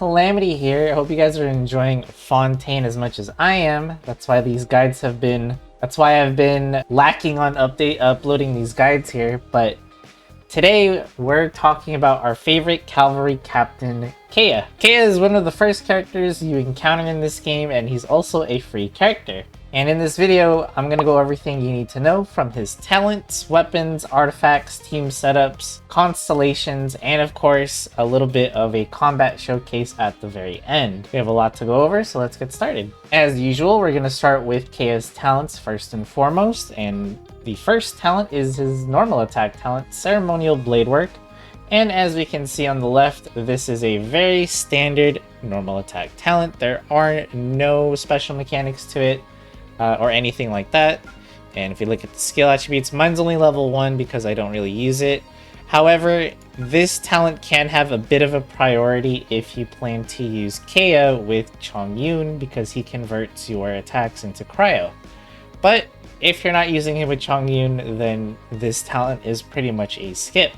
Calamity here. I hope you guys are enjoying Fontaine as much as I am. That's why I've been lacking on uploading these guides here. But today we're talking about our favorite cavalry captain, Kaeya. Kaeya is one of the first characters you encounter in this game, and he's also a free character. And in this video, I'm going to go everything you need to know from his talents, weapons, artifacts, team setups, constellations, and of course, a little bit of a combat showcase at the very end. We have a lot to go over, so let's get started. As usual, we're going to start with Kaeya's talents first and foremost, and the first talent is his normal attack talent, Ceremonial Blade Work. And as we can see on the left, this is a very standard normal attack talent. There are no special mechanics to it. Or anything like that. And if you look at the skill attributes, mine's only level 1 because I don't really use it. However, this talent can have a bit of a priority if you plan to use Kaeya with Chongyun, because he converts your attacks into cryo. But if you're not using him with Chongyun, then this talent is pretty much a skip.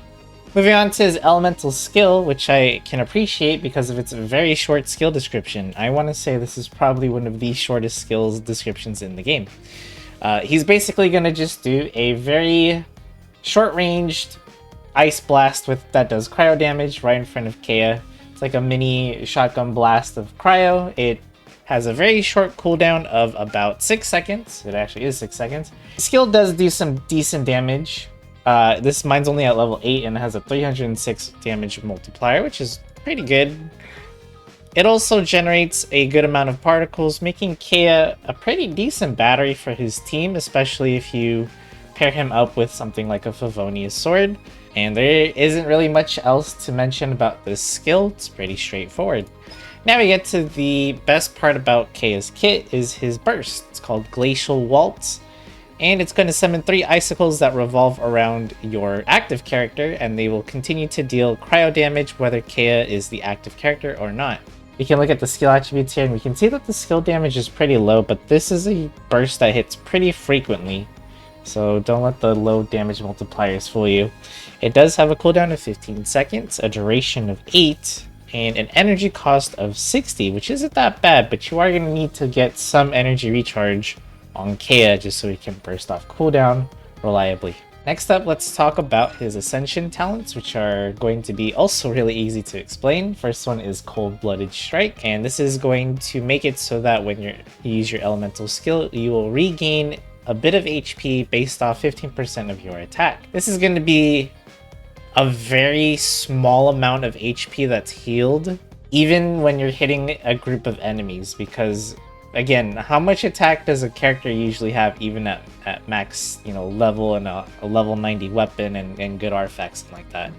Moving on to his elemental skill, which I can appreciate because of its very short skill description. I want to say this is probably one of the shortest skills descriptions in the game. He's basically going to just do a very short-ranged ice blast that does cryo damage right in front of Kaeya. It's like a mini shotgun blast of cryo. It has a very short cooldown of about 6 seconds. It actually is 6 seconds. The skill does do some decent damage. Mine's only at level 8 and it has a 306 damage multiplier, which is pretty good. It also generates a good amount of particles, making Kaeya a pretty decent battery for his team, especially if you pair him up with something like a Favonius sword. And there isn't really much else to mention about this skill. It's pretty straightforward. Now we get to the best part about Kaeya's kit, is his burst. It's called Glacial Waltz. And it's going to summon 3 icicles that revolve around your active character, and they will continue to deal cryo damage whether Kaeya is the active character or not. We can look at the skill attributes here, and we can see that the skill damage is pretty low, but this is a burst that hits pretty frequently, so don't let the low damage multipliers fool you. It does have a cooldown of 15 seconds, a duration of 8, and an energy cost of 60, which isn't that bad, but you are going to need to get some energy recharge on Kaeya just so he can burst off cooldown reliably. Next up, let's talk about his Ascension talents, which are going to be also really easy to explain. First one is Cold-Blooded Strike, and this is going to make it so that when you use your elemental skill, you will regain a bit of HP based off 15% of your attack. This is going to be a very small amount of HP that's healed, even when you're hitting a group of enemies, because again, how much attack does a character usually have even at max, level and a level 90 weapon and good artifacts like that?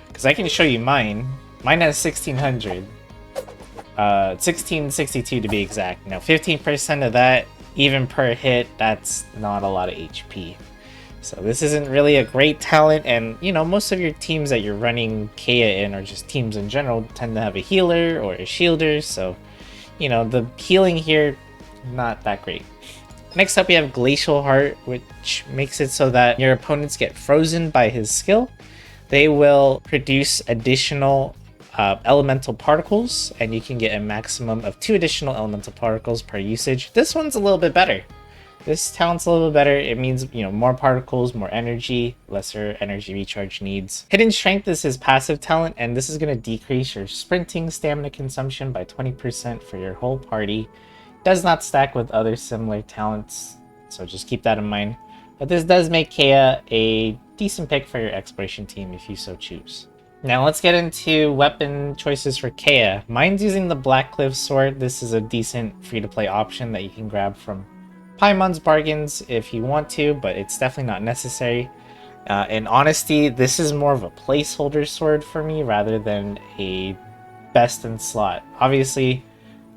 Because I can show you mine. Mine has 1600. 1662 to be exact. Now 15% of that, even per hit, that's not a lot of HP. So this isn't really a great talent, and most of your teams that you're running Kaeya in, or just teams in general, tend to have a healer or a shielder, so the healing here, not that great. Next up, we have Glacial Heart, which makes it so that your opponents get frozen by his skill. They will produce additional elemental particles, and you can get a maximum of 2 additional elemental particles per usage. This one's a little bit better. This talent's a little bit better. It means, more particles, more energy, lesser energy recharge needs. Hidden Strength is his passive talent, and this is going to decrease your sprinting stamina consumption by 20% for your whole party. Does not stack with other similar talents, so just keep that in mind. But this does make Kaeya a decent pick for your exploration team if you so choose. Now let's get into weapon choices for Kaeya. Mine's using the Blackcliff sword. This is a decent free-to-play option that you can grab from Paimon's Bargains if you want to, but it's definitely not necessary. In honesty, this is more of a placeholder sword for me rather than a best in slot. Obviously,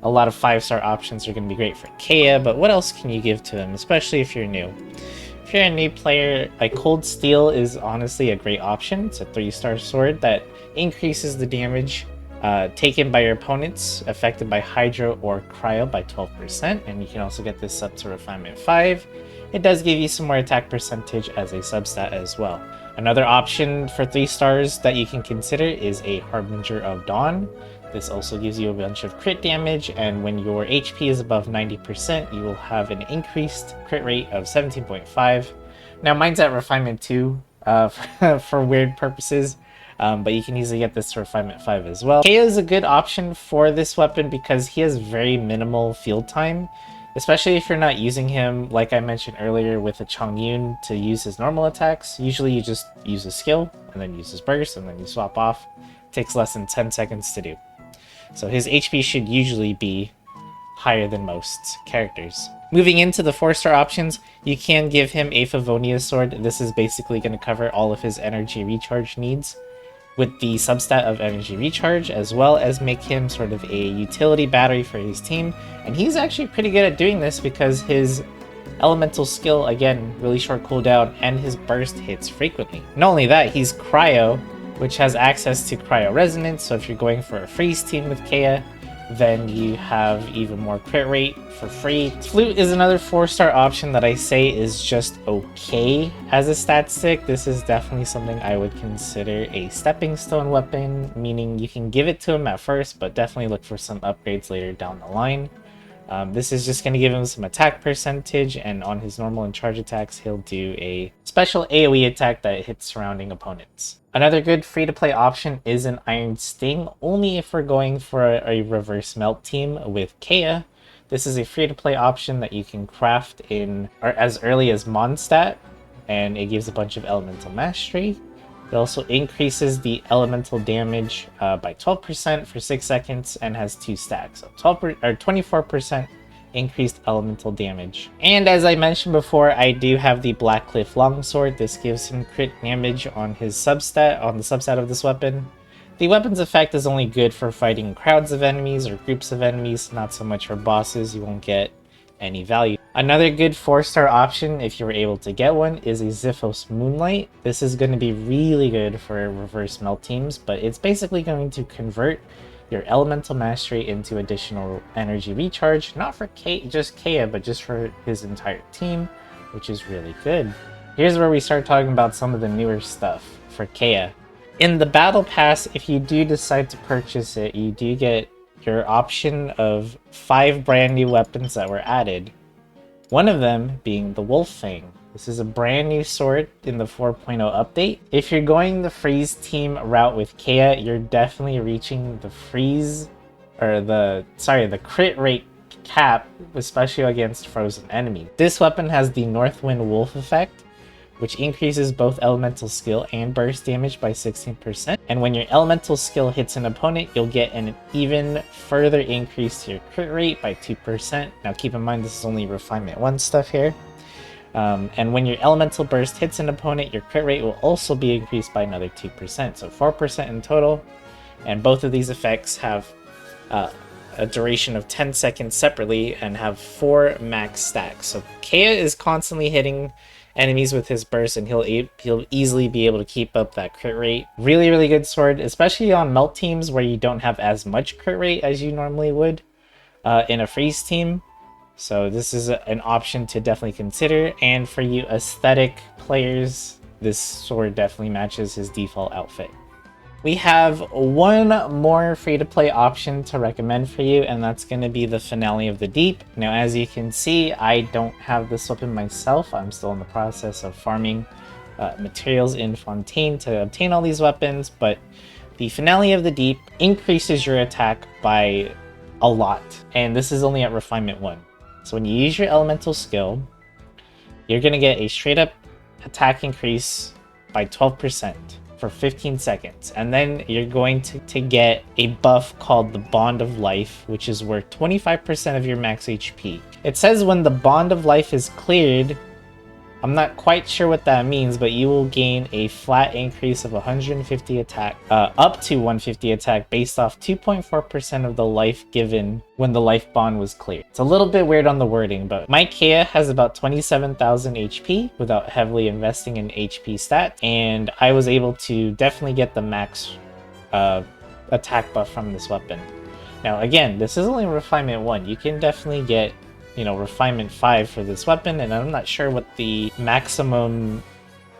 a lot of 5-star options are going to be great for Kaeya, but what else can you give to him, especially if you're new? If you're a new player, a Cold Steel is honestly a great option. It's a 3-star sword that increases the damage taken by your opponents affected by Hydro or Cryo by 12%, and you can also get this up to Refinement 5. It does give you some more attack percentage as a substat as well. Another option for 3 stars that you can consider is a Harbinger of Dawn. This also gives you a bunch of crit damage, and when your HP is above 90%, you will have an increased crit rate of 17.5. Now mine's at refinement 2 for weird purposes, but you can easily get this to refinement 5 as well. Kaeya is a good option for this weapon because he has very minimal field time, especially if you're not using him, like I mentioned earlier, with a Chongyun to use his normal attacks. Usually you just use his skill, and then use his burst, and then you swap off. It takes less than 10 seconds to do. So his HP should usually be higher than most characters. Moving into the 4-star options, you can give him a Favonius Sword. This is basically going to cover all of his energy recharge needs with the substat of energy recharge, as well as make him sort of a utility battery for his team. And he's actually pretty good at doing this because his elemental skill, again, really short cooldown, and his burst hits frequently. Not only that, he's Cryo, which has access to Cryo Resonance, so if you're going for a freeze team with Kaeya, then you have even more crit rate for free. Flute is another 4-star option that I say is just okay as a stat stick. This is definitely something I would consider a stepping stone weapon, meaning you can give it to him at first, but definitely look for some upgrades later down the line. This is just going to give him some attack percentage, and on his normal and charge attacks, he'll do a special AoE attack that hits surrounding opponents. Another good free-to-play option is an Iron Sting, only if we're going for a reverse melt team with Kaeya. This is a free-to-play option that you can craft in or as early as Mondstadt, and it gives a bunch of elemental mastery. It also increases the elemental damage by 12% for 6 seconds and has 2 stacks. So 24% increased elemental damage. And as I mentioned before, I do have the Blackcliff Longsword. This gives him crit damage on his substat, on the substat of this weapon. The weapon's effect is only good for fighting crowds of enemies or groups of enemies, not so much for bosses. You won't get any value. Another good 4-star option, if you were able to get one, is a Xiphos Moonlight. This is going to be really good for reverse melt teams, but it's basically going to convert your elemental mastery into additional energy recharge, not for just Kaeya, but just for his entire team, which is really good. Here's where we start talking about some of the newer stuff for Kaeya. In the Battle Pass, if you do decide to purchase it, you do get your option of 5 brand new weapons that were added. One of them being the Wolf Fang. This is a brand new sword in the 4.0 update. If you're going the freeze team route with Kaeya, you're definitely reaching the the crit rate cap, especially against frozen enemies. This weapon has the Northwind Wolf effect, which increases both elemental skill and burst damage by 16%. And when your elemental skill hits an opponent, you'll get an even further increase to your crit rate by 2%. Now keep in mind, this is only refinement 1 stuff here. And when your elemental burst hits an opponent, your crit rate will also be increased by another 2%, so 4% in total. And both of these effects have a duration of 10 seconds separately and have 4 max stacks. So Kaeya is constantly hitting enemies with his burst, and he'll easily be able to keep up that crit rate. Really, really good sword, especially on melt teams where you don't have as much crit rate as you normally would in a freeze team. So this is an option to definitely consider, and for you aesthetic players, this sword definitely matches his default outfit. We have one more free-to-play option to recommend for you, and that's going to be the Finale of the Deep. Now, as you can see, I don't have this weapon myself. I'm still in the process of farming materials in Fontaine to obtain all these weapons, but the Finale of the Deep increases your attack by a lot, and this is only at Refinement 1. So when you use your elemental skill, you're going to get a straight-up attack increase by 12%. for 15 seconds, and then you're going to get a buff called the Bond of Life, which is worth 25% of your max HP. It says when the Bond of Life is cleared, I'm not quite sure what that means, but you will gain a flat increase of 150 attack, up to 150 attack based off 2.4% of the life given when the life bond was cleared. It's a little bit weird on the wording, but my Kaeya has about 27,000 HP without heavily investing in HP stats, and I was able to definitely get the max attack buff from this weapon. Now again, this is only Refinement 1. You can definitely get, you know, Refinement 5 for this weapon, and I'm not sure what the maximum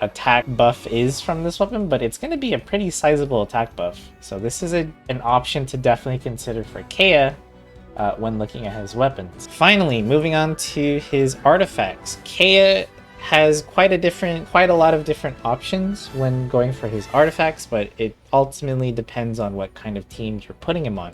attack buff is from this weapon, but it's going to be a pretty sizable attack buff. So this is an option to definitely consider for Kaeya when looking at his weapons. Finally, moving on to his artifacts. Kaeya has quite a lot of different options when going for his artifacts, but it ultimately depends on what kind of team you're putting him on.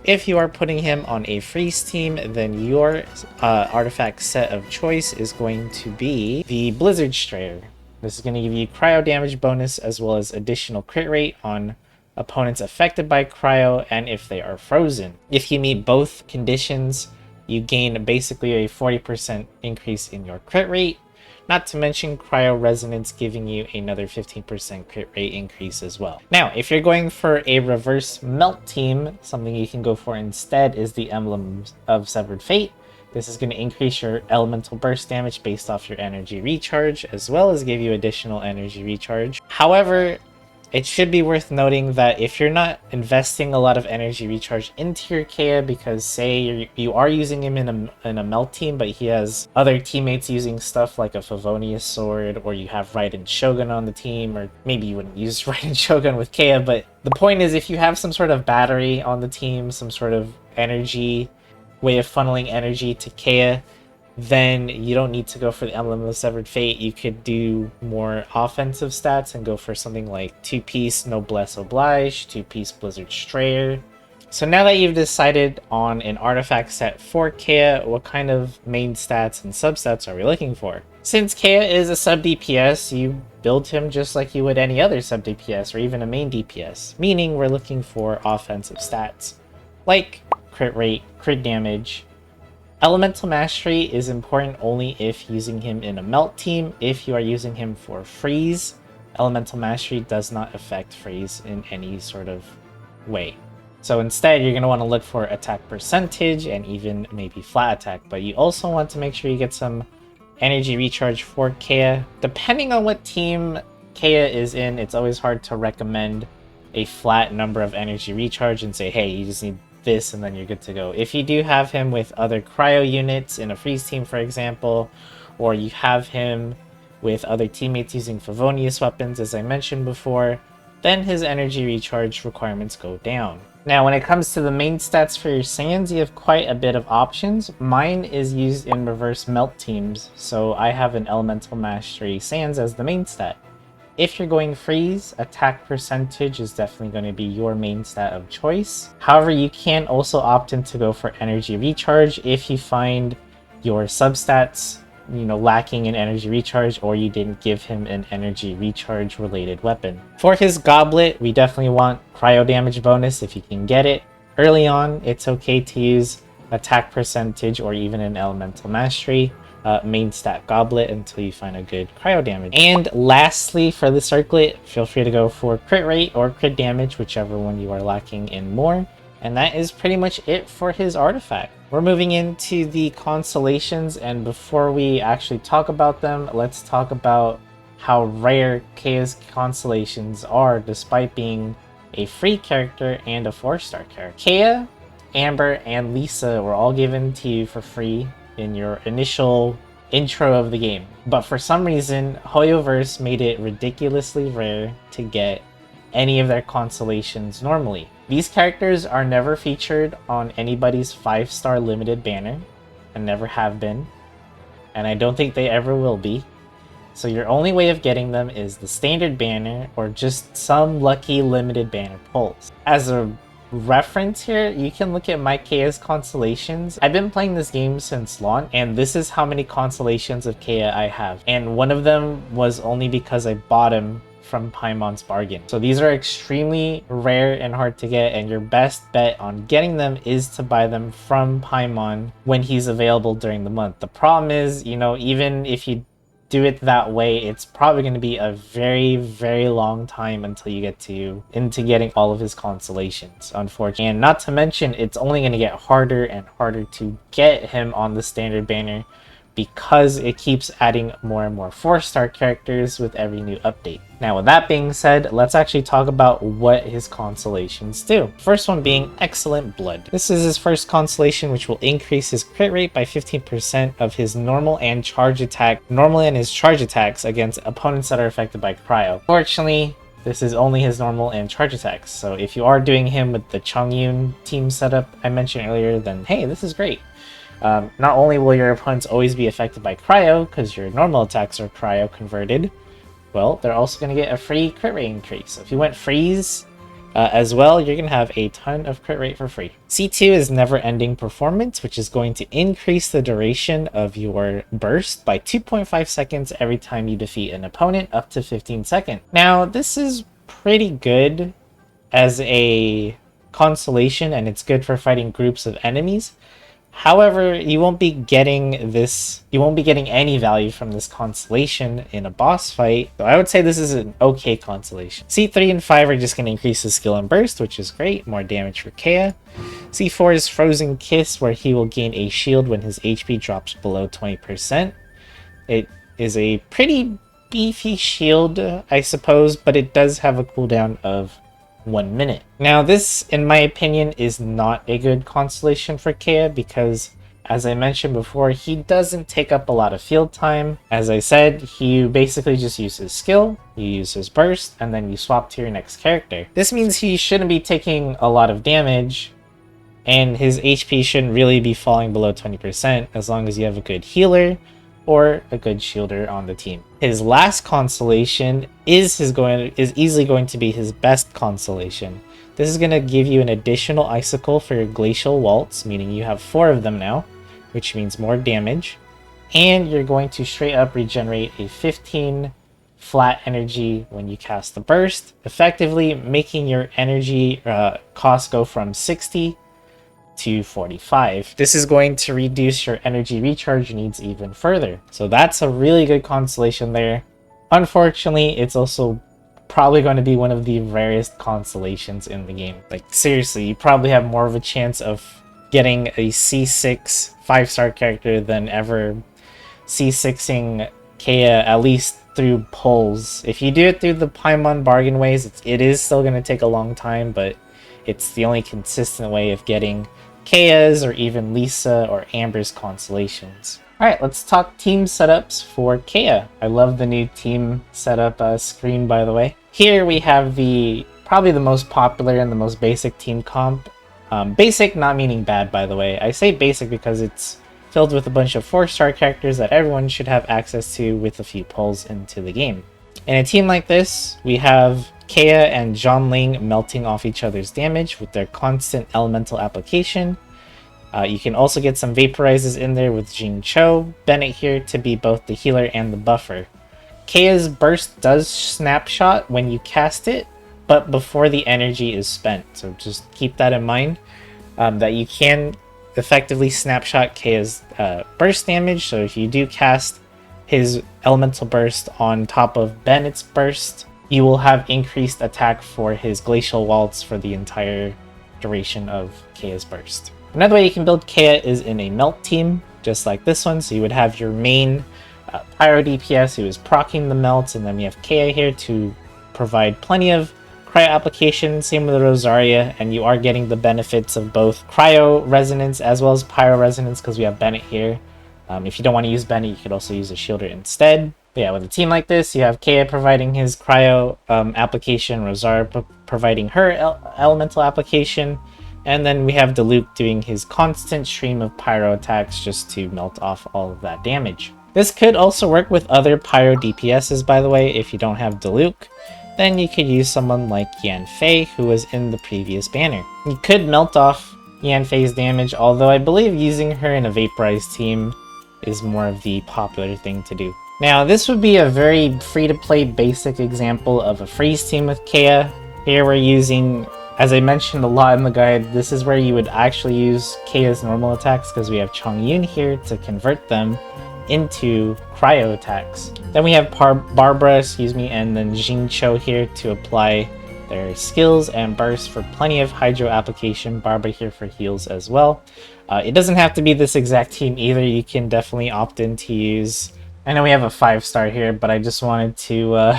If you are putting him on a freeze team, then your artifact set of choice is going to be the Blizzard Strayer. This is going to give you cryo damage bonus as well as additional crit rate on opponents affected by cryo and if they are frozen. If you meet both conditions, you gain basically a 40% increase in your crit rate. Not to mention cryo resonance giving you another 15% crit rate increase as well. Now, if you're going for a reverse melt team, something you can go for instead is the Emblem of Severed Fate. This is going to increase your elemental burst damage based off your energy recharge, as well as give you additional energy recharge. However, it should be worth noting that if you're not investing a lot of energy recharge into your Kaeya, because say you are using him in a melt team, but he has other teammates using stuff like a Favonius sword, or you have Raiden Shogun on the team, or maybe you wouldn't use Raiden Shogun with Kaeya, but the point is if you have some sort of battery on the team, some sort of energy, way of funneling energy to Kaeya, then you don't need to go for the Emblem of Severed Fate. You could do more offensive stats and go for something like 2-piece Noblesse Oblige, 2-piece Blizzard Strayer. So now that you've decided on an artifact set for Kaeya, what kind of main stats and substats are we looking for? Since Kaeya is a sub DPS, you build him just like you would any other sub DPS or even a main DPS, meaning we're looking for offensive stats like crit rate, crit damage. Elemental Mastery is important only if using him in a melt team. If you are using him for freeze, Elemental Mastery does not affect freeze in any sort of way. So instead, you're going to want to look for attack percentage and even maybe flat attack, but you also want to make sure you get some energy recharge for Kaeya. Depending on what team Kaeya is in, it's always hard to recommend a flat number of energy recharge and say, hey, you just need this and then you're good to go. If you do have him with other cryo units in a freeze team, for example, or you have him with other teammates using Favonius weapons, as I mentioned before, then his energy recharge requirements go down. Now, when it comes to the main stats for your Sands, you have quite a bit of options. Mine is used in reverse melt teams, so I have an Elemental Mastery Sands as the main stat. If you're going freeze, attack percentage is definitely going to be your main stat of choice. However, you can also opt in to go for energy recharge if you find your substats, lacking in energy recharge, or you didn't give him an energy recharge related weapon. For his goblet, we definitely want cryo damage bonus if you can get it. Early on, it's okay to use attack percentage or even an elemental mastery main stat goblet until you find a good cryo damage. And lastly, for the circlet, feel free to go for crit rate or crit damage, whichever one you are lacking in more. And that is pretty much it for his artifact. We're moving into the constellations, and before we actually talk about them, let's talk about how rare Kaeya's constellations are despite being a free character and a 4-star character. Kaeya, Amber, and Lisa were all given to you for free in your initial intro of the game. But for some reason, Hoyoverse made it ridiculously rare to get any of their constellations normally. These characters are never featured on anybody's 5-star limited banner, and never have been, and I don't think they ever will be. So your only way of getting them is the standard banner or just some lucky limited banner pulls. As a reference here, you can look at my Kaeya's constellations. I've been playing this game since launch, and this is how many constellations of Kaeya I have. And one of them was only because I bought him from Paimon's Bargain. So these are extremely rare and hard to get, and your best bet on getting them is to buy them from Paimon when he's available during the month. The problem is, even if you do it that way, it's probably going to be a very, very long time until you get into getting all of his constellations, unfortunately. And not to mention, it's only going to get harder and harder to get him on the standard banner because it keeps adding more and more 4-star characters with every new update. Now with that being said, let's actually talk about what his constellations do. First one being Excellent Blood. This is his first constellation, which will increase his crit rate by 15% of his normal and his charge attacks against opponents that are affected by cryo. Fortunately, this is only his normal and charge attacks, so if you are doing him with the Chongyun team setup I mentioned earlier, then hey, this is great. Not only will your opponents always be affected by cryo, because your normal attacks are cryo converted, well, they're also going to get a free crit rate increase. So if you went freeze as well, you're going to have a ton of crit rate for free. C2 is Never Ending Performance, which is going to increase the duration of your burst by 2.5 seconds every time you defeat an opponent, up to 15 seconds. Now, this is pretty good as a constellation, and it's good for fighting groups of enemies. However, you won't be getting any value from this constellation in a boss fight. So I would say this is an okay constellation. C3 and 5 are just going to increase his skill and burst, which is great. More damage for Kaeya. C4 is Frozen Kiss, where he will gain a shield when his HP drops below 20%. It is a pretty beefy shield, I suppose, but it does have a cooldown of 1 minute. Now this, in my opinion, is not a good constellation for Kaeya because, as I mentioned before, he doesn't take up a lot of field time. As I said, you basically just use his skill, you use his burst, and then you swap to your next character. This means he shouldn't be taking a lot of damage, and his HP shouldn't really be falling below 20% as long as you have a good healer or a good shielder on the team. His last constellation is easily going to be his best constellation. This is going to give you an additional icicle for your Glacial Waltz, meaning you have 4 of them now, which means more damage, and you're going to straight up regenerate a 15 flat energy when you cast the burst, effectively making your energy cost go from 60 to 45. This is going to reduce your energy recharge needs even further. So that's a really good constellation there. Unfortunately, it's also probably going to be one of the rarest constellations in the game. Like seriously, you probably have more of a chance of getting a C6 5-star character than ever C6ing Kaeya, at least through pulls. If you do it through the Paimon bargain ways, it is still going to take a long time, but it's the only consistent way of getting Kaeya's or even Lisa or Amber's constellations. Alright, let's talk team setups for Kaeya. I love the new team setup screen, by the way. Here we have probably the most popular and the most basic team comp. Basic not meaning bad, by the way. I say basic because it's filled with a bunch of 4-star characters that everyone should have access to with a few pulls into the game. In a team like this, we have Kaeya and Zhonling melting off each other's damage with their constant elemental application. You can also get some vaporizes in there with Jing Cho, Bennett here to be both the healer and the buffer. Kaeya's burst does snapshot when you cast it, but before the energy is spent. So just keep that in mind, that you can effectively snapshot Kaeya's burst damage. So if you do cast his elemental burst on top of Bennett's burst, you will have increased attack for his Glacial Waltz for the entire duration of Kaeya's burst. Another way you can build Kaeya is in a melt team, just like this one. So you would have your main Pyro DPS who is proccing the melts, and then we have Kaeya here to provide plenty of cryo application. Same with Rosaria, and you are getting the benefits of both cryo resonance as well as pyro resonance because we have Bennett here. If you don't want to use Bennett, you could also use a shielder instead. But yeah, with a team like this, you have Kaeya providing his cryo application, Rosaria providing her elemental application, and then we have Diluc doing his constant stream of pyro attacks just to melt off all of that damage. This could also work with other pyro DPSs, by the way. If you don't have Diluc, then you could use someone like Yanfei, who was in the previous banner. You could melt off Yanfei's damage, although I believe using her in a vaporized team is more of the popular thing to do. Now, this would be a very free-to-play basic example of a freeze team with Kaeya. Here we're using, as I mentioned a lot in the guide, this is where you would actually use Kaeya's normal attacks because we have Chongyun here to convert them into cryo attacks. Then we have Barbara, and then Jing Cho here to apply their skills and bursts for plenty of hydro application. Barbara here for heals as well. It doesn't have to be this exact team either. You can definitely opt in to use... I know we have a 5-star here, but I just wanted to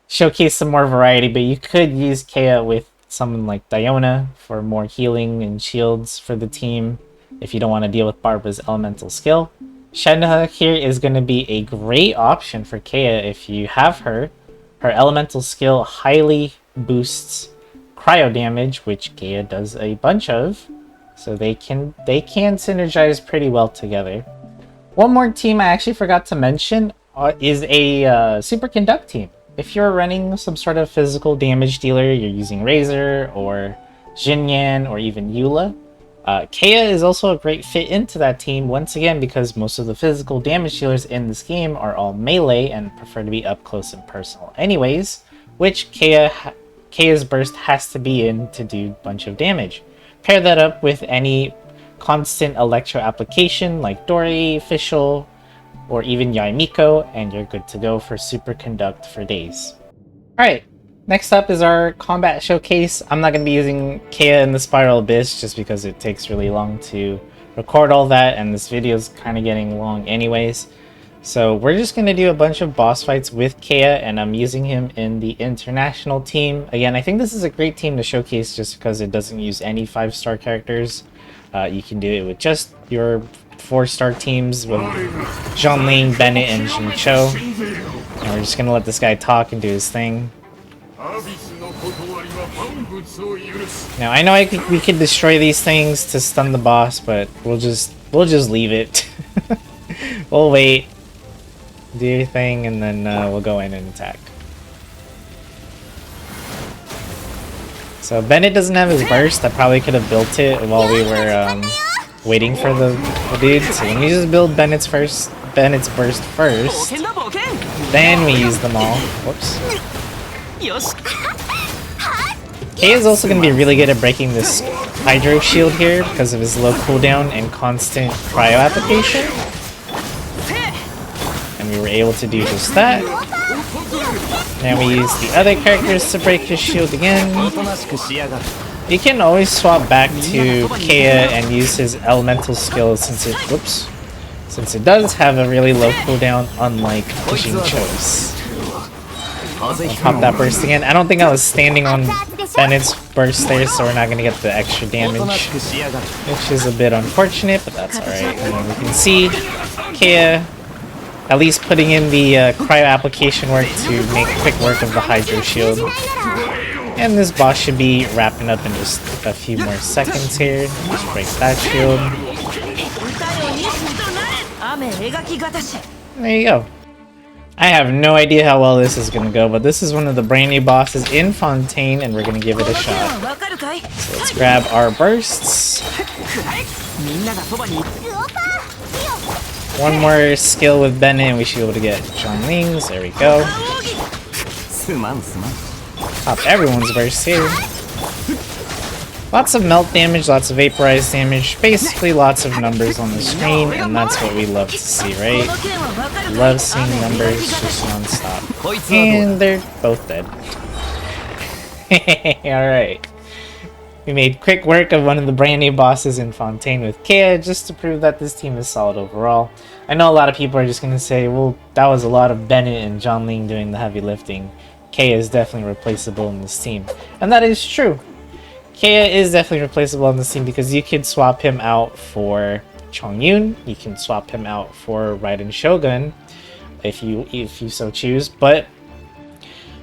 showcase some more variety. But you could use Kaeya with someone like Diona for more healing and shields for the team if you don't want to deal with Barbara's elemental skill. Shenhe here is going to be a great option for Kaeya if you have her. Her elemental skill highly boosts cryo damage, which Kaeya does a bunch of, so they can synergize pretty well together. One more team I actually forgot to mention is a superconduct team. If you're running some sort of physical damage dealer, you're using Razor or Jinyan or even Eula, Kaeya is also a great fit into that team, once again because most of the physical damage dealers in this game are all melee and prefer to be up close and personal anyways, which Kaeya's burst has to be in to do a bunch of damage. Pair that up with any constant electro application like Dori, Fischl, or even Yaimiko, and you're good to go for superconduct for days. Alright. Next up is our combat showcase. I'm not going to be using Kaeya in the Spiral Abyss just because it takes really long to record all that, and this video is kind of getting long anyways. So we're just going to do a bunch of boss fights with Kaeya, and I'm using him in the international team. Again, I think this is a great team to showcase just because it doesn't use any 5-star characters. You can do it with just your 4-star teams with Zhongling, Bennett, and Jin Cho. And we're just going to let this guy talk and do his thing. Now I know we could destroy these things to stun the boss, but we'll just leave it. We'll wait, do your thing, and then we'll go in and attack. So Bennett doesn't have his burst. I probably could have built it while we were waiting for the dude. So let me just build Bennett's burst first. Then we use them all. Whoops. Kaeya is also going to be really good at breaking this Hydro Shield here because of his low cooldown and constant cryo application. And we were able to do just that. Now we use the other characters to break his shield again. You can always swap back to Kaeya and use his elemental skill since it does have a really low cooldown, unlike Jin Cho's. I'll pop that burst again. I don't think I was standing on Bennett's burst there, so we're not going to get the extra damage, which is a bit unfortunate, but that's alright. And then we can see Kaeya at least putting in the cryo application work to make quick work of the Hydro Shield. And this boss should be wrapping up in just a few more seconds here. Just break that shield. There you go. I have no idea how well this is going to go, but this is one of the brand new bosses in Fontaine, and we're going to give it a shot. So let's grab our bursts. One more skill with Bennett, and we should be able to get Zhongling's. There we go. Pop everyone's bursts here. Lots of melt damage, lots of vaporize damage, basically lots of numbers on the screen, and that's what we love to see, right? Love seeing numbers just non-stop. And they're both dead. Alright. We made quick work of one of the brand new bosses in Fontaine with Kaeya, just to prove that this team is solid overall. I know a lot of people are just going to say, well, that was a lot of Bennett and Zhongling doing the heavy lifting. Kaeya is definitely replaceable in this team. And that is true. Kaeya is definitely replaceable on this team because you can swap him out for Chongyun, you can swap him out for Raiden Shogun if you so choose, but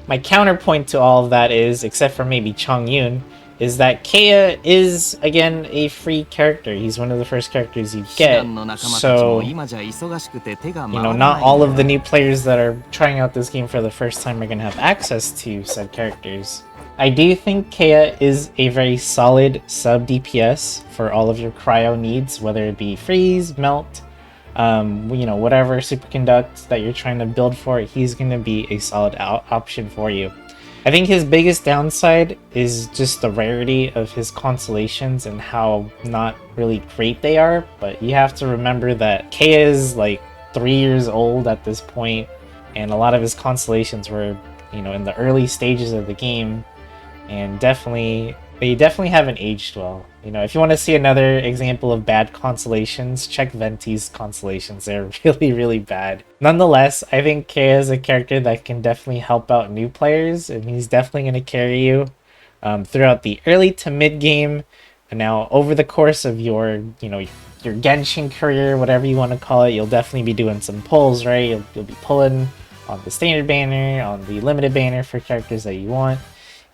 my counterpoint to all of that is, except for maybe Chongyun, is that Kaeya is, again, a free character. He's one of the first characters you get, so, you know, not all of the new players that are trying out this game for the first time are going to have access to said characters. I do think Kaeya is a very solid sub DPS for all of your cryo needs, whether it be freeze, melt, you know, whatever superconduct that you're trying to build for, he's going to be a solid option for you. I think his biggest downside is just the rarity of his constellations and how not really great they are, but you have to remember that Kaeya is like 3 years old at this point, and a lot of his constellations were, you know, in the early stages of the game. and they definitely haven't aged well. You know, if you want to see another example of bad constellations, check Venti's constellations. They're really, really bad. Nonetheless, I think Kaeya is a character that can definitely help out new players, and he's definitely going to carry you throughout the early to mid game. And now, over the course of your, your Genshin career, whatever you want to call it, you'll definitely be doing some pulls, right? You'll be pulling on the standard banner, on the limited banner for characters that you want.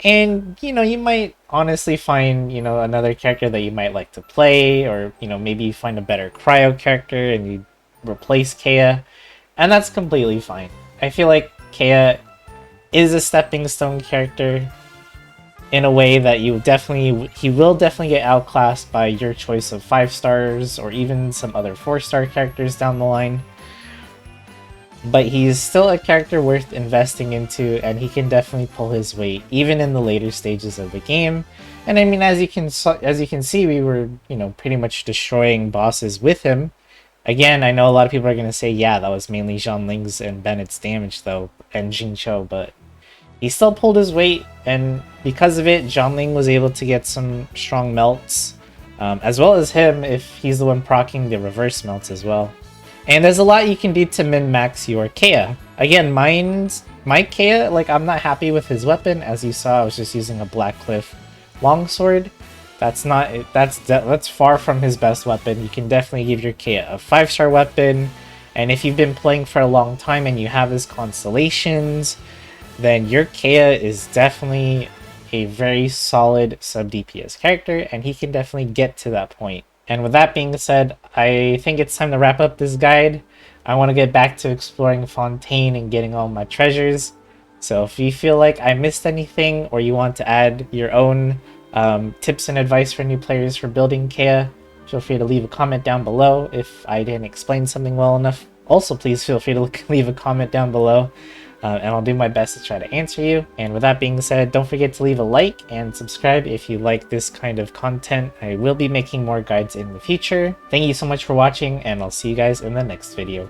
And, you might honestly find, another character that you might like to play, or, maybe you find a better cryo character and you replace Kaeya, and that's completely fine. I feel like Kaeya is a stepping stone character in a way that he will definitely get outclassed by your choice of 5 stars or even some other 4-star characters down the line. But he's still a character worth investing into, and he can definitely pull his weight even in the later stages of the game. And I mean, as you can see, we were, pretty much destroying bosses with him. Again, I know a lot of people are going to say, yeah, that was mainly Zhongling's and Bennett's damage though, and Jingqiu, but he still pulled his weight, and because of it, Zhongling was able to get some strong melts, as well as him if he's the one proccing the reverse melts as well. And there's a lot you can do to min-max your Kaeya. Again, my Kaeya, like, I'm not happy with his weapon. As you saw, I was just using a Blackcliff longsword. That's far from his best weapon. You can definitely give your Kaeya a 5-star weapon, and if you've been playing for a long time and you have his constellations, then your Kaeya is definitely a very solid sub DPS character, and he can definitely get to that point. And with that being said, I think it's time to wrap up this guide. I want to get back to exploring Fontaine and getting all my treasures. So if you feel like I missed anything, or you want to add your own tips and advice for new players for building Kaeya, feel free to leave a comment down below if I didn't explain something well enough. Also, please feel free to leave a comment down below, and I'll do my best to try to answer you. And with that being said, don't forget to leave a like and subscribe if you like this kind of content. I will be making more guides in the future. Thank you so much for watching, and I'll see you guys in the next video.